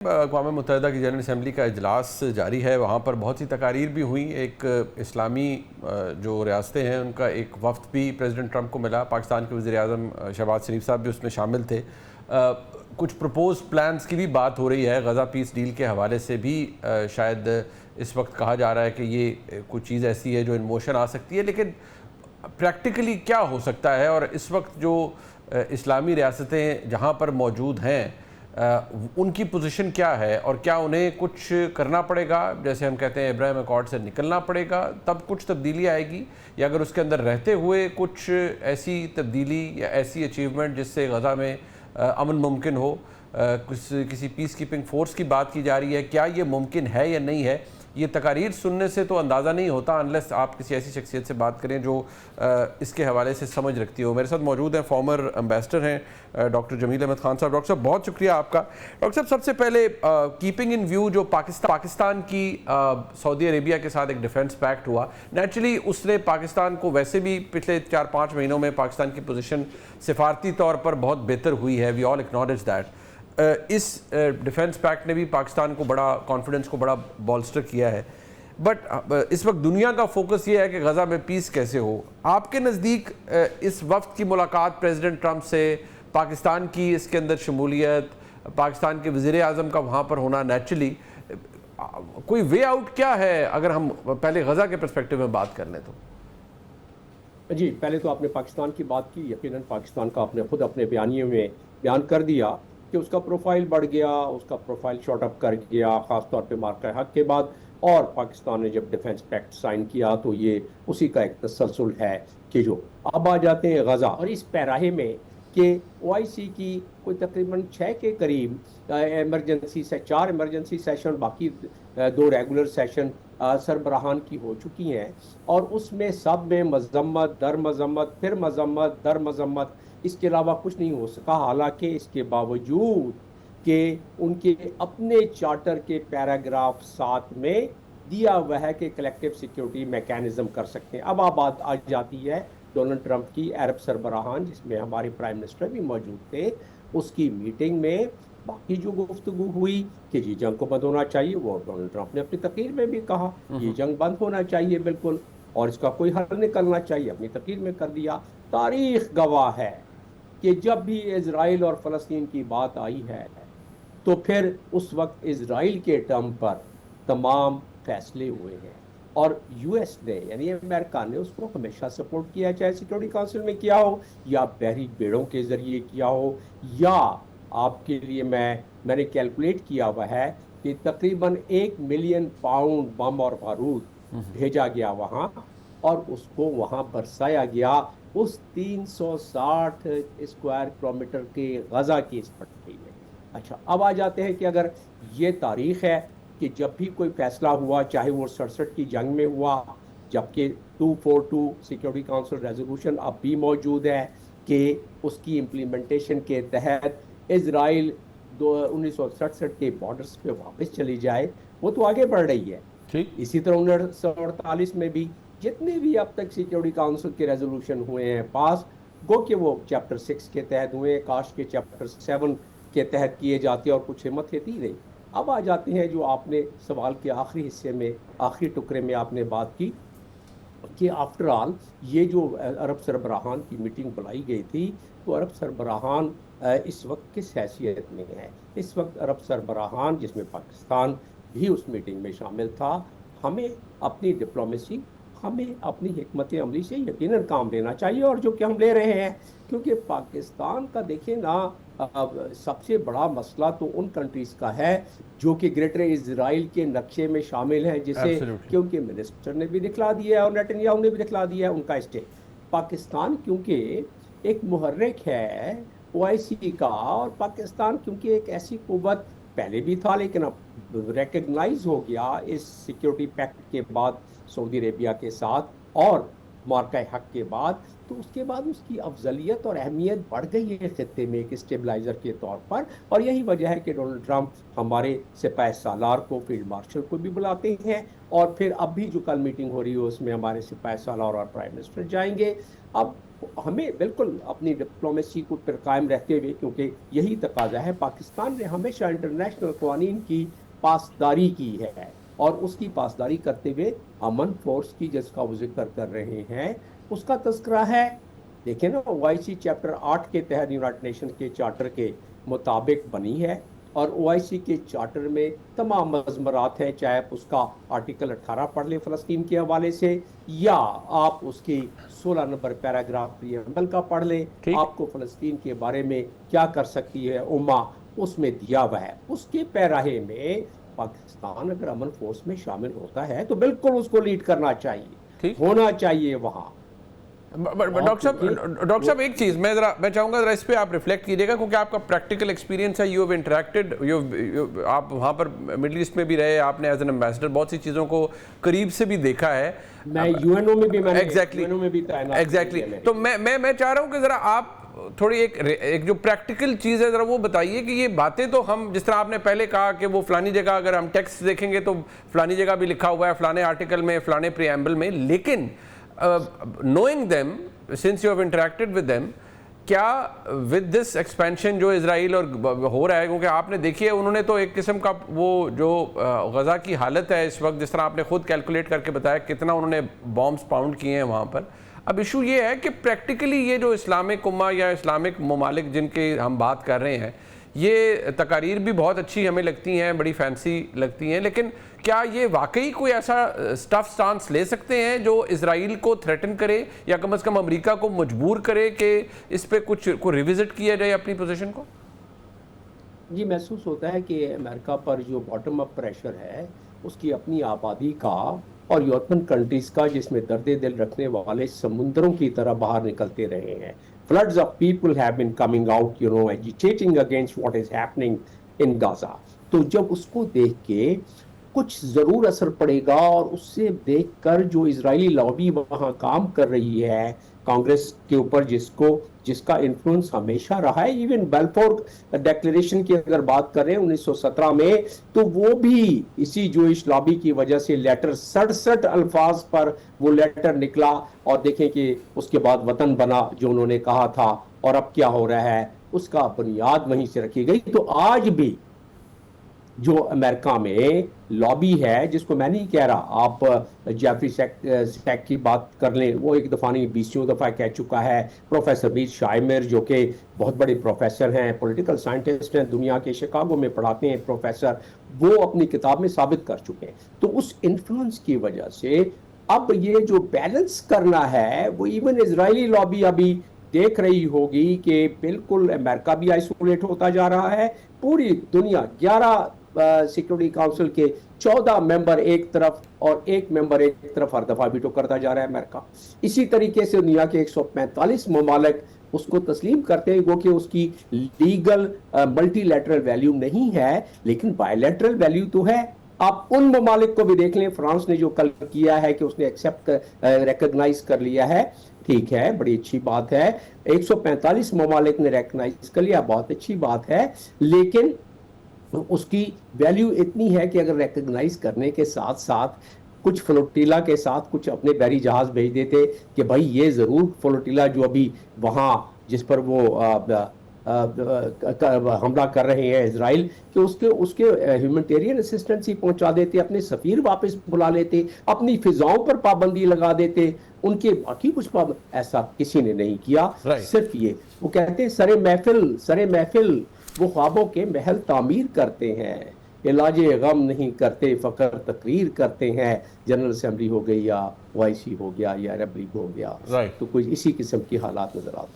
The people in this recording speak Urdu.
اقوام متحدہ کی جنرل اسمبلی کا اجلاس جاری ہے، وہاں پر بہت سی تقاریر بھی ہوئیں۔ ایک اسلامی جو ریاستیں ہیں ان کا ایک وفد بھی پریزیڈنٹ ٹرمپ کو ملا، پاکستان کے وزیر اعظم شہباز شریف صاحب بھی اس میں شامل تھے۔ کچھ پروپوز پلانز کی بھی بات ہو رہی ہے، غزہ پیس ڈیل کے حوالے سے بھی شاید اس وقت کہا جا رہا ہے کہ یہ کچھ چیز ایسی ہے جو ان موشن آ سکتی ہے، لیکن پریکٹیکلی کیا ہو سکتا ہے؟ اور اس وقت جو اسلامی ریاستیں جہاں پر موجود ہیں ان کی پوزیشن کیا ہے، اور کیا انہیں کچھ کرنا پڑے گا؟ جیسے ہم کہتے ہیں ابراہیم اکارڈ سے نکلنا پڑے گا تب کچھ تبدیلی آئے گی، یا اگر اس کے اندر رہتے ہوئے کچھ ایسی تبدیلی یا ایسی اچیومنٹ جس سے غزہ میں امن ممکن ہو؟ کسی پیس کیپنگ فورس کی بات کی جا رہی ہے، کیا یہ ممکن ہے یا نہیں ہے؟ یہ تقاریر سننے سے تو اندازہ نہیں ہوتا انلیس آپ کسی ایسی شخصیت سے بات کریں جو اس کے حوالے سے سمجھ رکھتی ہو۔ میرے ساتھ موجود ہیں فارمر امبیسڈر ہیں ڈاکٹر جمیل احمد خان صاحب۔ ڈاکٹر صاحب بہت شکریہ آپ کا۔ ڈاکٹر صاحب سب سے پہلے کیپنگ ان ویو جو پاکستان کی سعودی عربیہ کے ساتھ ایک ڈیفنس پیکٹ ہوا، نیچرلی اس نے پاکستان کو ویسے بھی پچھلے 4-5 مہینوں میں پاکستان کی پوزیشن سفارتی طور پر بہت بہتر ہوئی ہے، وی آل اکنالج دیٹ۔ اس ڈیفنس پیکٹ نے بھی پاکستان کو بڑا کانفیڈنس کو بڑا بولسٹر کیا ہے، بٹ اس وقت دنیا کا فوکس یہ ہے کہ غزہ میں پیس کیسے ہو۔ آپ کے نزدیک اس وقت کی ملاقات پریزیڈنٹ ٹرمپ سے، پاکستان کی اس کے اندر شمولیت، پاکستان کے وزیر اعظم کا وہاں پر ہونا، نیچرلی کوئی وے آؤٹ کیا ہے اگر ہم پہلے غزہ کے پرسپیکٹو میں بات کر لیں تو؟ جی، پہلے تو آپ نے پاکستان کی بات کی، یقیناً پاکستان کا آپ نے خود اپنے بیانیے میں بیان کر دیا کہ اس کا پروفائل بڑھ گیا، اس کا پروفائل شارٹ اپ کر گیا، خاص طور پہ مارکہ حق کے بعد، اور پاکستان نے جب ڈیفنس پیکٹ سائن کیا تو یہ اسی کا ایک تسلسل ہے کہ جو اب آ جاتے ہیں غزہ اور اس پیراہے میں کہ او آئی سی کی کوئی تقریباً 6 کے قریب ایمرجنسی سے 4 ایمرجنسی سیشن، باقی 2 ریگولر سیشن سربراہان کی ہو چکی ہیں، اور اس میں سب میں مذمت در مذمت پھر مذمت در مذمت، اس کے علاوہ کچھ نہیں ہو سکا۔ حالانکہ اس کے باوجود کہ ان کے اپنے چارٹر کے پیراگراف 7 میں دیا ہوا ہے کہ کلیکٹیو سیکیورٹی میکینزم کر سکتے ہیں۔ اب بات آ جاتی ہے ڈونلڈ ٹرمپ کی عرب سربراہان، جس میں ہمارے پرائم منسٹر بھی موجود تھے، اس کی میٹنگ میں باقی جو گفتگو ہوئی کہ جی جنگ کو بند ہونا چاہیے، وہ ڈونلڈ ٹرمپ نے اپنی تقریر میں بھی کہا یہ جنگ بند ہونا چاہیے بالکل، اور اس کا کوئی حل نکلنا چاہیے، اپنی تقریر میں کر دیا۔ تاریخ گواہ ہے کہ جب بھی اسرائیل اور فلسطین کی بات آئی ہے تو پھر اس وقت اسرائیل کے ٹرم پر تمام فیصلے ہوئے ہیں، اور یو ایس نے یعنی امریکہ نے اس کو ہمیشہ سپورٹ کیا، چاہے سیکورٹی کونسل میں کیا ہو یا بحری بیڑوں کے ذریعے کیا ہو، یا آپ کے لیے میں نے کیلکولیٹ کیا ہوا ہے کہ تقریباً 1 ملین پاؤنڈ بم اور بارود بھیجا گیا وہاں، اور اس کو وہاں برسایا گیا اس 360 اسکوائر کلومیٹر کے غزہ کی اس پٹی میں۔ اچھا، اب آ جاتے ہیں کہ اگر یہ تاریخ ہے کہ جب بھی کوئی فیصلہ ہوا، چاہے وہ 67 کی جنگ میں ہوا، جبکہ 242 سیکورٹی کونسل ریزولوشن اب بھی موجود ہے کہ اس کی امپلیمنٹیشن کے تحت اسرائیل 1967 کے بارڈرز پہ واپس چلی جائے، وہ تو آگے بڑھ رہی ہے۔ اسی طرح 1948 میں بھی جتنے بھی اب تک سیکورٹی کونسل کے ریزولوشن ہوئے ہیں پاس، گو کہ وہ چیپٹر 6 کے تحت ہوئے، کاش کے چیپٹر 7 کے تحت کیے جاتے، اور کچھ ہمت تھی نہیں۔ اب آ جاتے ہیں جو آپ نے سوال کے آخری حصے میں، آخری ٹکڑے میں آپ نے بات کی کہ آفٹر آل یہ جو عرب سربراہان کی میٹنگ بلائی گئی تھی، تو عرب سربراہان اس وقت کس حیثیت میں ہے؟ اس وقت عرب سربراہان، جس میں پاکستان بھی اس میٹنگ میں شامل تھا، ہمیں اپنی ڈپلومیسی، ہمیں اپنی حکمت عملی سے یقیناً کام لینا چاہیے، اور جو کہ ہم لے رہے ہیں، کیونکہ پاکستان کا دیکھیں نا، سب سے بڑا مسئلہ تو ان کنٹریز کا ہے جو کہ گریٹر اسرائیل کے نقشے میں شامل ہیں، جسے کہ ان کے منسٹر نے بھی دکھلا دیا ہے اور نیتنیاہو نے بھی دکھلا دیا ہے ان کا اسٹے۔ پاکستان کیونکہ ایک محرک ہے او آئی سی کا، اور پاکستان کیونکہ ایک ایسی قوت پہلے بھی تھا لیکن اب ریکگنائز ہو گیا اس سیکیورٹی پیکٹ کے بعد سعودی عربیہ کے ساتھ، اور مارکہ حق کے بعد، تو اس کے بعد اس کی افضلیت اور اہمیت بڑھ گئی ہے خطے میں ایک اسٹیبلائزر کے طور پر. اور یہی وجہ ہے کہ ڈونلڈ ٹرمپ ہمارے سپاہ سالار کو، فیلڈ مارشل کو بھی بلاتے ہیں، اور پھر اب بھی جو کل میٹنگ ہو رہی ہے اس میں ہمارے سپاہ سالار اور پرائم منسٹر جائیں گے. اب ہمیں بالکل اپنی ڈپلومیسی کو پر قائم رہتے ہوئے، کیونکہ یہی تقاضا ہے، پاکستان نے ہمیشہ انٹرنیشنل قوانین کی پاسداری کی ہے، اور اس کی پاسداری کرتے ہوئے امن فورس کی جس کا وہ ذکر کر رہے ہیں اس کا تذکرہ ہے. دیکھیں نا، OIC چیپٹر 8 کے تحت یونائٹڈ نیشن کے چارٹر کے مطابق بنی ہے، اور OIC کے چارٹر میں تمام مضمرات ہیں، چاہے آپ اس کا آرٹیکل 18 پڑھ لیں فلسطین کے حوالے سے، یا آپ اس کی 16 نمبر پیراگراف پریمبل کا پڑھ لیں. آپ کو فلسطین کے بارے میں کیا کر سکتی ہے امہ اس میں دیا ہوا ہے. اس کے پیراہے میں پاکستان اگر امن فورس میں شامل ہوتا ہے تو بالکل اس کو لیڈ کرنا چاہیے، ہونا چاہیے وہاں. ڈاکٹر صاحب ایک چیز میں چاہوں گا ذرا اس پہ آپ ریفلیکٹ کیجیے گا، کیونکہ آپ کا پریکٹیکل ایکسپیرینس ہے، یو ہیو انٹریکٹڈ، آپ وہاں پر مڈل ایسٹ میں بھی رہے، آپ نے ایز این ایمبیسڈر بہت سی چیزوں کو قریب سے بھی دیکھا ہے. میں UNO میں بھی ایگزیکٹلی. تو میں چاہ رہا ہوں کہ ذرا آپ تھوڑی ایک جو پریکٹیکل چیز ہے ذرا وہ بتائیے کہ یہ باتیں تو ہم جس طرح آپ نے پہلے کہا کہ وہ فلانی جگہ اگر ہم ٹیکسٹ دیکھیں گے تو فلانی جگہ بھی لکھا ہوا ہے، فلانے آرٹیکل میں، فلانے پریمبل میں، لیکن knowing them since you have interacted with them، کیا with this expansion جو اسرائیل اور ہو رہا ہے، کیونکہ آپ نے دیکھی ہے انہوں نے تو ایک قسم کا وہ جو غزہ کی حالت ہے اس وقت، جس طرح آپ نے خود کیلکولیٹ کر کے بتایا کتنا انہوں نے بامبس پاؤنڈ کیے ہیں وہاں پر. اب ایشو یہ ہے کہ پریکٹیکلی یہ جو اسلامک امہ یا اسلامک ممالک جن کے ہم بات کر رہے ہیں، یہ تقاریر بھی بہت اچھی ہمیں لگتی ہیں، بڑی فینسی لگتی ہیں، لیکن کیا یہ واقعی کوئی ایسا سٹف سٹانس لے سکتے ہیں جو اسرائیل کو تھریٹن کرے، یا کم از کم امریکہ کو مجبور کرے کہ اس پہ کچھ کو ریوزٹ کیا جائے اپنی پوزیشن کو؟ جی، محسوس ہوتا ہے کہ امریکہ پر جو باٹم اپ پریشر ہے اس کی اپنی آبادی کا اور یورپین کنٹریز کا، جس میں درد دل رکھنے والے سمندروں کی طرح باہر نکلتے رہے ہیں. Floods of people have been coming out, agitating against what is happening in Gaza. تو جب اس کو دیکھ کے کچھ ضرور اثر پڑے گا، اور اس سے دیکھ کر جو اسرائیلی لابی وہاں کام کر رہی ہے کانگریس کے اوپر، جس کا انفلوئنس ہمیشہ رہا ہے، ایون بیلفور ڈیکلیریشن کی اگر بات کریں 1917 میں، تو وہ بھی اسی جوئش لابی کی وجہ سے لیٹر 67 الفاظ پر وہ لیٹر نکلا، اور دیکھیں کہ اس کے بعد وطن بنا جو انہوں نے کہا تھا، اور اب کیا ہو رہا ہے اس کا بنیاد وہیں سے رکھی گئی. تو آج بھی جو امریکہ میں لابی ہے، جس کو میں نہیں کہہ رہا، آپ جیفری سیک کی بات کر لیں، وہ ایک دفعہ نہیں 20 دفعہ کہہ چکا ہے. پروفیسر بیر شائمر جو کہ بہت بڑے پروفیسر ہیں، پولیٹیکل سائنٹسٹ ہیں، دنیا کے شکاگو میں پڑھاتے ہیں پروفیسر، وہ اپنی کتاب میں ثابت کر چکے ہیں. تو اس انفلوئنس کی وجہ سے اب یہ جو بیلنس کرنا ہے وہ ایون اسرائیلی لابی ابھی دیکھ رہی ہوگی کہ بالکل امریکہ بھی آئسولیٹ ہوتا جا رہا ہے. پوری دنیا 11 سیکورٹی کاؤنسل کے 14 ممبر ایک طرف اور ایک ممبر ایک طرف ہر دفعہ ویٹو کرتا جا رہا ہے امریکہ. اسی طریقے سے دنیا کے 145 ممالک اس کو تسلیم کرتے ہیں، وہ کہ اس کی لیگل ملٹی لیٹرل ویلیو نہیں ہے، لیکن بائی لیٹرل ویلیو تو ہے. آپ ان ممالک کو بھی دیکھ لیں، فرانس نے جو کل کیا ہے کہ اس نے ایکسیپٹ ریکگنائز کر لیا ہے، ٹھیک ہے، بڑی اچھی بات ہے. 145 ممالک نے ریکگنائز کر لیا، بہت اچھی بات ہے، لیکن اس کی ویلیو اتنی ہے کہ اگر ریکگنائز کرنے کے ساتھ ساتھ کچھ فلوٹیلا کے ساتھ کچھ اپنے بحری جہاز بھیج دیتے کہ بھائی یہ ضرور فلوٹیلا جو ابھی وہاں جس پر وہ حملہ کر رہے ہیں اسرائیل، کہ اس کے ہیومنٹیرین اسسٹنسی پہنچا دیتے، اپنے سفیر واپس بلا لیتے، اپنی فضاؤں پر پابندی لگا دیتے، ان کے باقی کچھ ایسا کسی نے نہیں کیا. صرف یہ وہ کہتے ہیں سرے محفل وہ خوابوں کے محل تعمیر کرتے ہیں، علاج غم نہیں کرتے، فقر تقریر کرتے ہیں. جنرل اسمبلی ہو گئی یا OIC ہو گیا یا عرب لیگ ہو گیا، تو کچھ اسی قسم کی حالات نظر آتے ہیں.